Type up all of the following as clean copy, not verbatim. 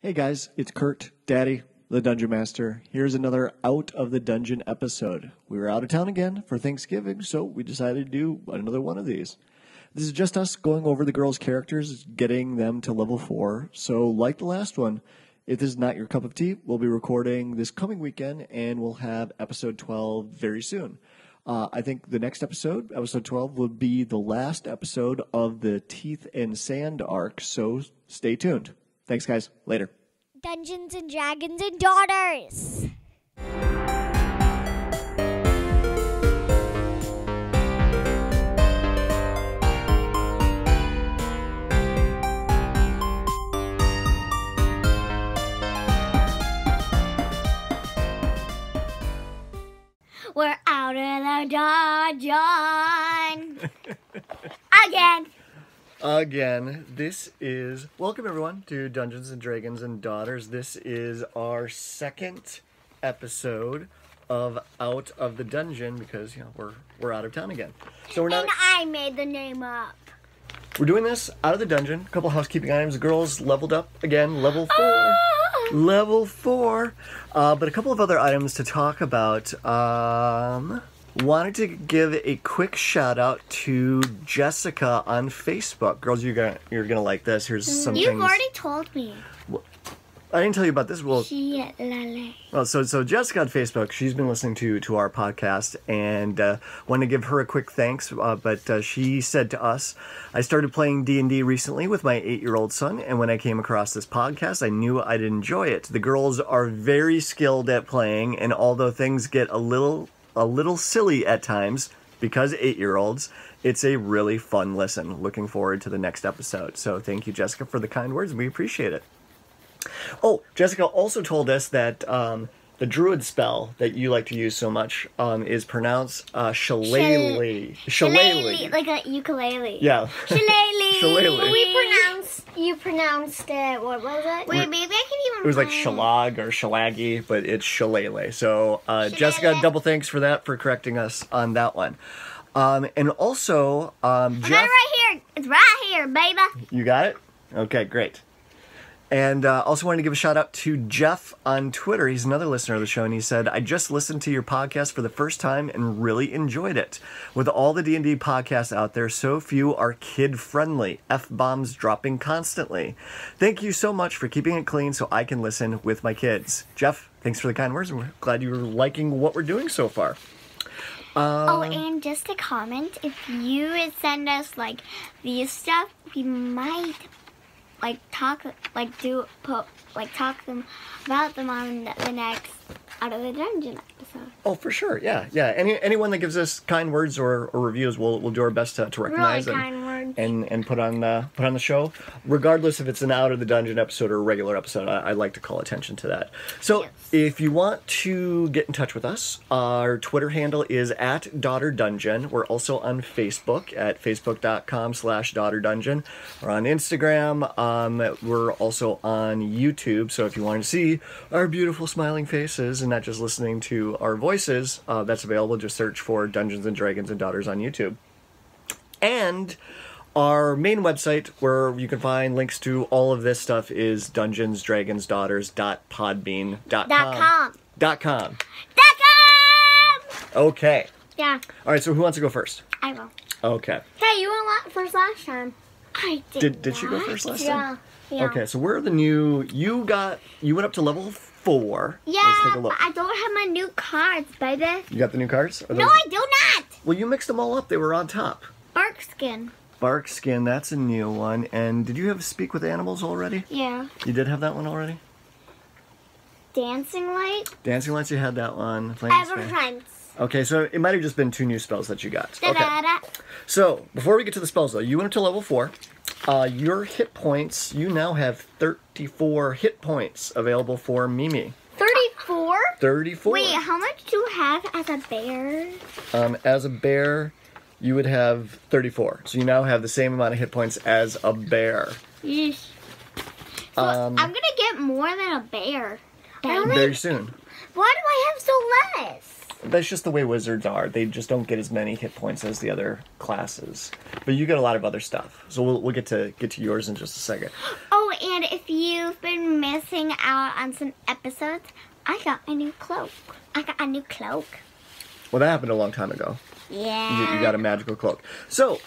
Hey guys, it's Kurt, Daddy, the Dungeon Master. Here's another Out of the Dungeon episode. We were out of town again for Thanksgiving, so we decided to do another one of these. This is just us going over the girls' characters, getting them to level 4. So like the last one, if this is not your cup of tea, we'll be recording this coming weekend, and we'll have episode 12 very soon. I think the next episode, episode 12, will be the last episode of the Teeth and Sand arc, so stay tuned. Thanks, guys. Later. Dungeons and Dragons and Daughters. We're out of the dungeon. Again, this is... Welcome, everyone, to Dungeons and Dragons and Daughters. This is our second episode of Out of the Dungeon because, we're out of town again. So we're not... And I made the name up. We're doing this out of the dungeon. A couple housekeeping items. The girls leveled up again, level 4. Level 4. But a couple of other items to talk about. Wanted to give a quick shout out to Jessica on Facebook. Girls, you're gonna like this. Here's some You've things. already told me. I didn't tell you about this. Well, so Jessica on Facebook, she's been listening to our podcast, and wanted to give her a quick thanks. But she said to us, I started playing D&D recently with my 8-year-old son, and when I came across this podcast, I knew I'd enjoy it. The girls are very skilled at playing, and although things get a little silly at times, because 8-year-olds, it's a really fun listen. Looking forward to the next episode. So thank you, Jessica, for the kind words. We appreciate it. Oh, Jessica also told us that the druid spell that you like to use so much is pronounced shillelagh. Shillelagh, like a ukulele. Yeah. Shillelagh. Shillelagh. You pronounced it, what was it? Wait, maybe I can even... It was like shalag or shillaghy, but it's shillelagh. So, Jessica, double thanks for that, for correcting us on that one. And also, Jeff... I got it right here. It's right here, baby. You got it? Okay, great. And also wanted to give a shout out to Jeff on Twitter. He's another listener of the show, and he said, I just listened to your podcast for the first time and really enjoyed it. With all the D&D podcasts out there, so few are kid-friendly. F-bombs dropping constantly. Thank you so much for keeping it clean so I can listen with my kids. Jeff, thanks for the kind words, and we're glad you're liking what we're doing so far. And just a comment, if you would send us, these stuff, we might... talk about them on the next Out of the Dungeon episode. Oh, for sure, yeah. Anyone that gives us kind words or reviews, we'll do our best to recognize really kind words. And put on the show, regardless if it's an Out of the Dungeon episode or a regular episode. I like to call attention to that. So, yes. If you want to get in touch with us, our Twitter handle is @DaughterDungeon. We're also on Facebook at facebook.com/DaughterDungeon. We're on Instagram. We're also on YouTube. So if you want to see our beautiful smiling faces and not just listening to our voices, that's available. Just search for Dungeons and Dragons and Daughters on YouTube. And our main website, where you can find links to all of this stuff, is dungeonsdragonsdaughters.podbean.com. Okay. Yeah. All right, so who wants to go first? I will. Okay. Hey, you went first last time. I did. Did she go first last time? Yeah. Okay, so where are the new... You went up to level 4. Yeah, Let's take a look. but I don't have my new cards, baby. You got the new cards? No, I do not. Well, you mixed them all up. They were on top. Bark skin. Bark skin, that's a new one. And did you have Speak with Animals already? Yeah. You did have that one already? Dancing light. Dancing lights, you had that one. Everfriends. Okay, so it might have just been 2 new spells that you got. Okay. So, before we get to the spells, though, you went up to level 4. Your hit points, you now have 34 hit points available for Mimi. 34? 34. Wait, how much do you have as a bear? As a bear, you would have 34. So you now have the same amount of hit points as a bear. Yeesh. So I'm going to get more than a bear. Very soon. Why do I have so less? That's just the way wizards are. They just don't get as many hit points as the other classes. But you get a lot of other stuff. So we'll get to yours in just a second. Oh, Oh, and if you've been missing out on some episodes, I got a new cloak. Well, that happened a long time ago. Yeah. You got a magical cloak. So,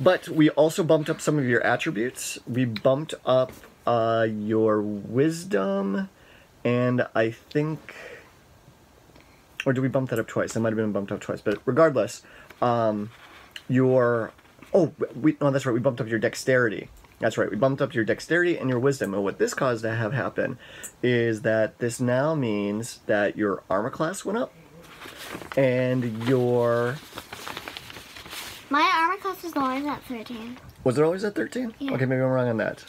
but we also bumped up some of your attributes. We bumped up your wisdom, and I think... Or did we bump that up twice? That might have been bumped up twice. But regardless, your... Oh, that's right. We bumped up your dexterity. That's right. We bumped up your dexterity and your wisdom. And what this caused to have happen is that this now means that your armor class went up. And your... My armor class was always at 13. Was it always at 13? Yeah. Okay, maybe I'm wrong on that.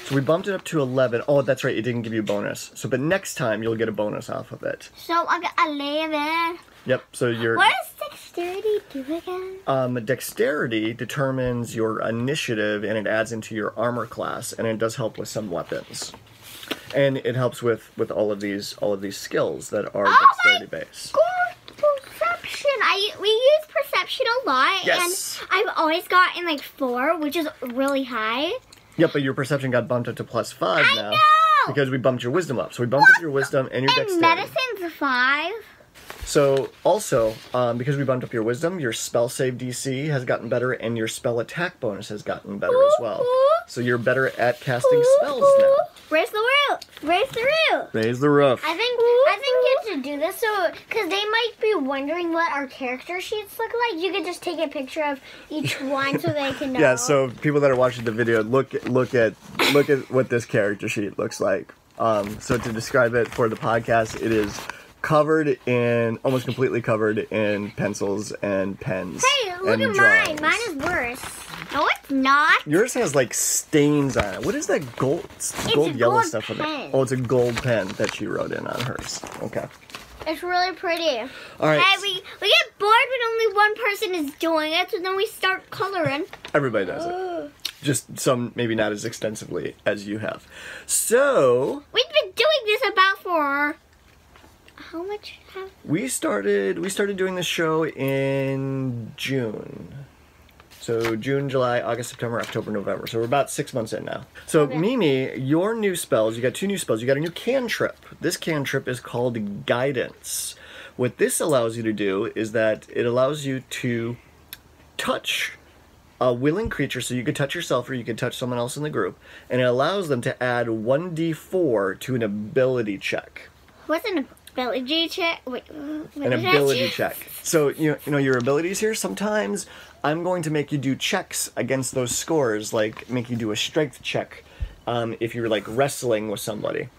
So we bumped it up to 11. Oh, that's right. It didn't give you a bonus. So, but next time you'll get a bonus off of it. So I got 11. Yep. So your... What does dexterity do again? Dexterity determines your initiative, and it adds into your armor class, and it does help with some weapons. And it helps with all of these skills that are dexterity based. Perception. We use perception a lot. Yes. And I've always gotten like 4, which is really high. Yep, but your perception got bumped up to +5 now. I know! Because we bumped your wisdom up. So we bumped up your wisdom and your dexterity. And medicine's 5. So also, because we bumped up your wisdom, your spell save DC has gotten better, and your spell attack bonus has gotten better as well. So you're better at casting spells now. Raise the roof. Raise the roof. Raise the roof. I think you should do this because they might be wondering what our character sheets look like. You could just take a picture of each one so they can know. Yeah. So people that are watching the video, look at what this character sheet looks like. So to describe it for the podcast, it is almost completely covered in pencils and pens. Hey, look and at drawings. mine. Mine is worse. No, it's not. Yours has like stains on it. What is that gold yellow gold stuff on it? pen. Oh, it's a gold pen that she wrote in on hers. Okay. It's really pretty. All right. Hey, we get bored when only one person is doing it, so then we start coloring. Everybody does it. Just some, maybe not as extensively as you have. So We've been doing this about for how much? we started doing this show in June. So June, July, August, September, October, November. So we're about 6 months in now. So Okay. Mimi, your new spells, you got 2 new spells. You got a new cantrip. This cantrip is called Guidance. What this allows you to do is that it allows you to touch a willing creature, so you could touch yourself or you could touch someone else in the group, and it allows them to add 1d4 to an ability check. What's an ability check? Wait, An ability check. So you know your abilities here. Sometimes I'm going to make you do checks against those scores, like make you do a strength check if you're like wrestling with somebody,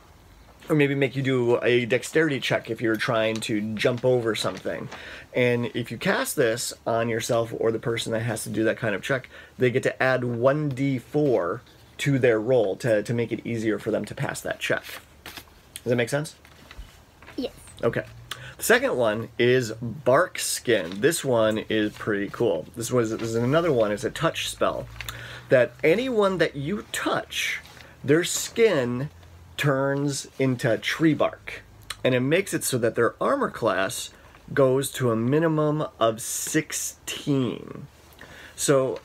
or maybe make you do a dexterity check if you're trying to jump over something. And if you cast this on yourself or the person that has to do that kind of check, they get to add 1d4 to their roll to make it easier for them to pass that check. Does that make sense? Yes. Okay. The second one is Bark Skin. This one is pretty cool. This is another one. It's a touch spell. That anyone that you touch, their skin turns into tree bark. And it makes it so that their armor class goes to a minimum of 16. So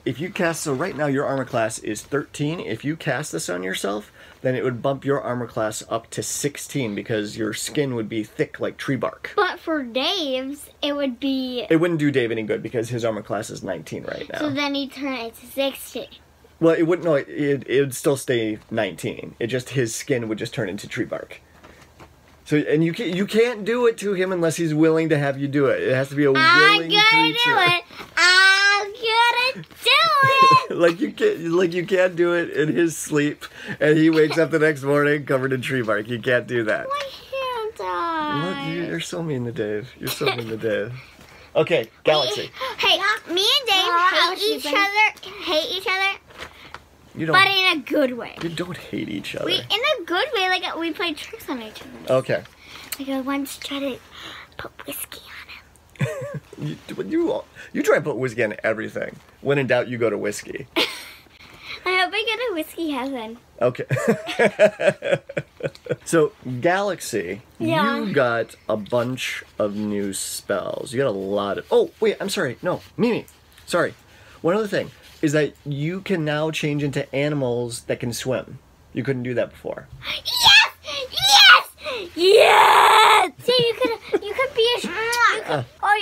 if you cast, so right now your armor class is 13. If you cast this on yourself, then it would bump your armor class up to 16 because your skin would be thick like tree bark. But for Dave's, it would be... It wouldn't do Dave any good because his armor class is 19 right now. So then he'd turn it to 16. Well, it wouldn't. No, it would still stay 19. It just, his skin would just turn into tree bark. So, and you can't do it to him unless he's willing to have you do it. It has to be a willing creature. I'm gonna do it! like you can't do it in his sleep, and he wakes up the next morning covered in tree bark. You can't do that. My hand died. Look, you're so mean to Dave. You're so mean to Dave. Okay, Galaxy. Hey, me and Dave hate each other. You don't. But in a good way. You don't hate each other. In a good way, like we play tricks on each other. Okay. Like I once tried to put whiskey on him. You try and put whiskey on everything. When in doubt, you go to whiskey. I hope I get a whiskey heaven. Okay. So, Galaxy, Yeah. you got a bunch of new spells. You got a lot of... Oh, wait, I'm sorry. No, Mimi. Sorry. One other thing. is that you can now change into animals that can swim. You couldn't do that before. Yes! Yes! Yes! So you could be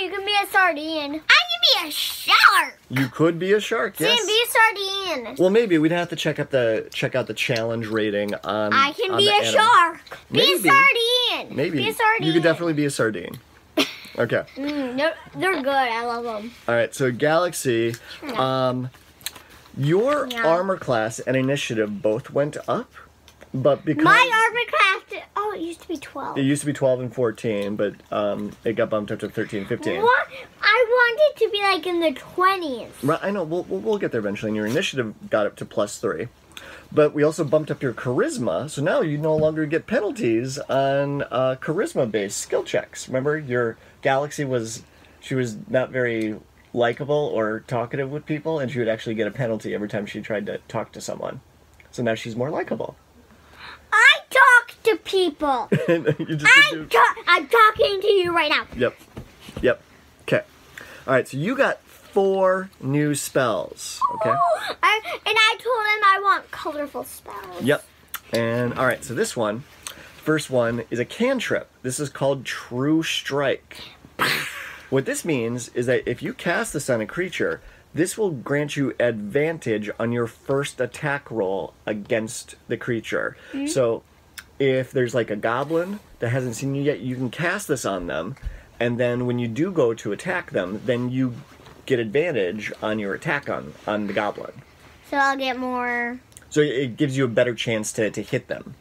you can be a sardine. I can be a shark. You could be a shark, yes. You can be a sardine. Well, maybe we'd have to check out the challenge rating on. I can be a shark. Be a sardine. Maybe. Be a sardine. You could definitely be a sardine. Okay. They're good. I love them. All right. So Galaxy, your armor class and initiative both went up, but because my armor class, it used to be 12. It used to be 12 and 14, but it got bumped up to 13 and 15. What? I wanted to be like in the 20s. Right. I know. We'll get there eventually. And your initiative got up to +3. But we also bumped up your charisma, so now you no longer get penalties on charisma-based skill checks. Remember, your Galaxy was not very likable or talkative with people, and she would actually get a penalty every time she tried to talk to someone. So now she's more likable. I talk to people. I'm talking to you right now. Yep. Okay. All right, so you got 4 new spells, okay? And I told him I want colorful spells. Yep. And, all right, so this one, first one is a cantrip. This is called True Strike. What this means is that if you cast this on a creature, this will grant you advantage on your first attack roll against the creature. Mm-hmm. So if there's like a goblin that hasn't seen you yet, you can cast this on them, and then when you do go to attack them, then you get advantage on your attack on the goblin. So I'll get more... So it gives you a better chance to hit them.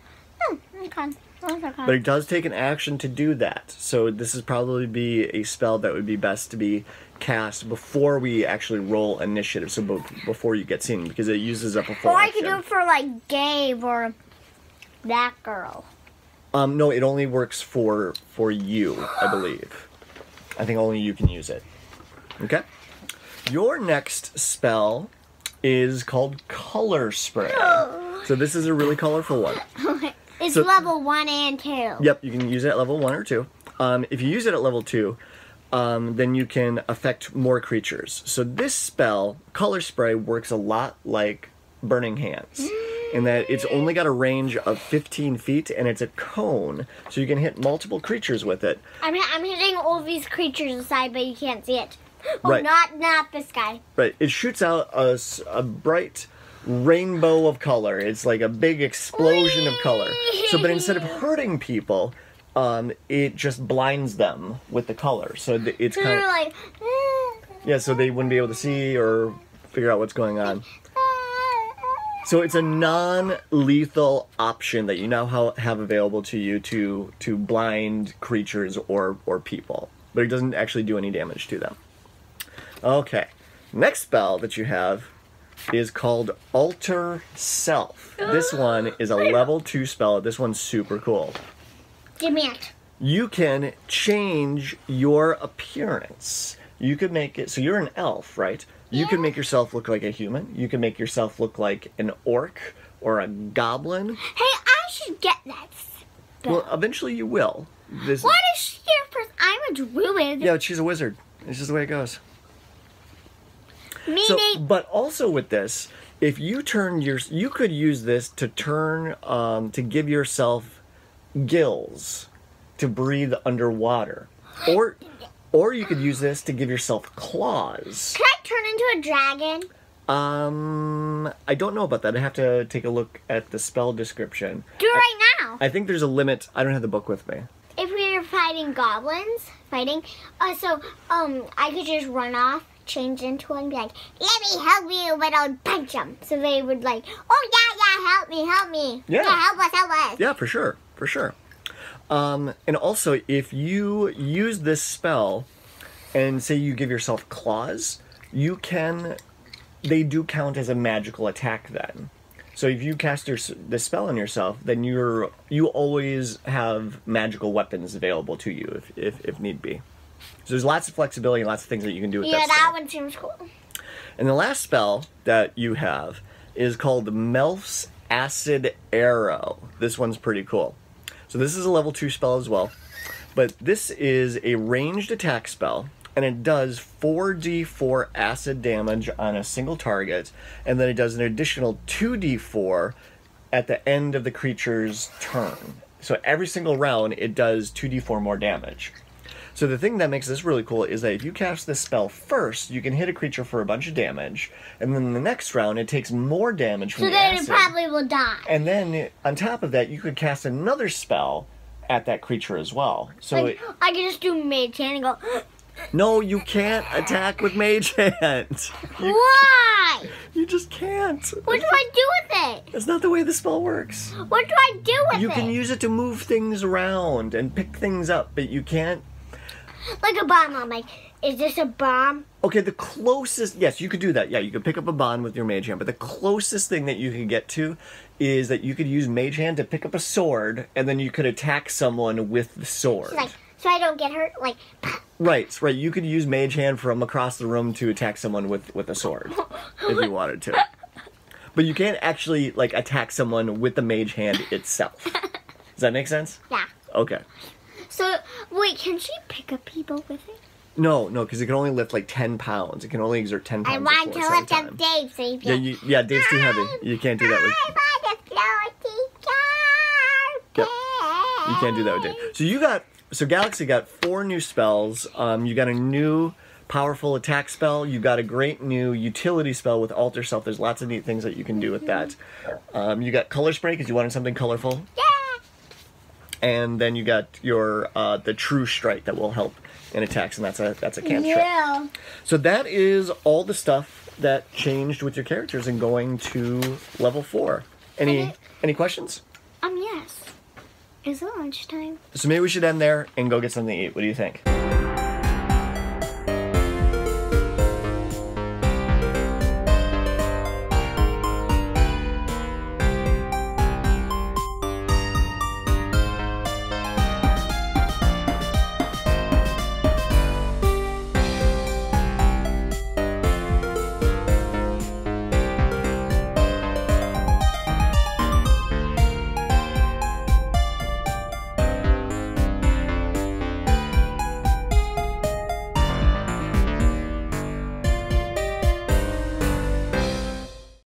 Okay. But it does take an action to do that. So this is probably be a spell that would be best to be cast before we actually roll initiative. So before you get seen, because it uses up a full action. Or I could do it for like Gabe or that girl. No, it only works for you, I believe. I think only you can use it. Okay? Your next spell is called Color Spray. So this is a really colorful one. It's level 1 and 2. Yep, you can use it at level 1 or 2. If you use it at level 2, then you can affect more creatures. So this spell, Color Spray, works a lot like Burning Hands, in that it's only got a range of 15 feet, and it's a cone, so you can hit multiple creatures with it. I'm hitting all these creatures aside, but you can't see it. Oh, right. Not this guy. Right. It shoots out a bright rainbow of color. It's like a big explosion of color. So, but instead of hurting people, it just blinds them with the color. So it's kind of like... Yeah, so they wouldn't be able to see or figure out what's going on. So it's a non-lethal option that you now have available to you to blind creatures or people. But it doesn't actually do any damage to them. Okay. Next spell that you have is called Alter Self. This one is a level 2 spell. This one's super cool. Give me it. You can change your appearance. You could make it, so you're an elf, right? You can make yourself look like a human. You can make yourself look like an orc or a goblin. Hey, I should get that spell. Well, eventually you will. What is she here first? I'm a druid. Yeah, but she's a wizard. It's just the way it goes. But also with this, if you you could use this to to give yourself gills to breathe underwater, or you could use this to give yourself claws. Can I turn into a dragon? I don't know about that. I have to take a look at the spell description. Do it right now. I think there's a limit. I don't have the book with me. If we were fighting goblins, I could just run off, change into one, and be like, "Let me help you," but I would punch them. So they would like, "Oh yeah, help me. Yeah, help us. Yeah, for sure. And also, if you use this spell, and say you give yourself claws, they do count as a magical attack then. So if you cast this spell on yourself, then you always have magical weapons available to you if need be. So there's lots of flexibility and lots of things that you can do with that spell. Yeah, that one seems cool. And the last spell that you have is called Melf's Acid Arrow. This one's pretty cool. So this is a level 2 spell as well. But this is a ranged attack spell and it does 4d4 acid damage on a single target, and then it does an additional 2d4 at the end of the creature's turn. So every single round, it does 2d4 more damage. So the thing that makes this really cool is that if you cast this spell first, you can hit a creature for a bunch of damage, and then the next round it takes more damage from the acid. So then it probably will die. And then on top of that, you could cast another spell at that creature as well. So like, I can just do Mage Hand and go... No, you can't attack with Mage Hand. Why? You just can't. What do I do with it? That's not the way the spell works. What do I do with it? You can use it to move things around and pick things up, but you can't... Like a bomb. I'm like, is this a bomb? Okay, the closest... Yes, you could do that. Yeah, you could pick up a bomb with your Mage Hand, but the closest thing that you can get to is that you could use Mage Hand to pick up a sword, and then you could attack someone with the sword. Like, so I don't get hurt? Like... Right. You could use Mage Hand from across the room to attack someone with a sword, if you wanted to. But you can't actually, like, attack someone with the Mage Hand itself. Does that make sense? Yeah. Okay. So, wait, can she pick up people with it? No, because it can only lift like 10 pounds. It can only exert 10 pounds. I want to lift up Dave, so you can... Yeah, Dave's too heavy. You can't do that with... I want a floaty car. Yep. You can't do that with Dave. So Galaxy got 4 new spells. You got a new powerful attack spell. You got a great new utility spell with Alter Self. There's lots of neat things that you can do with that. You got Color Spray because you wanted something colorful. Yeah. And then you got your the True Strike that will help in attacks, and that's a cantrip. Yeah. So that is all the stuff that changed with your characters and going to level 4. Any questions? Yes. Is it lunchtime? So maybe we should end there and go get something to eat. What do you think?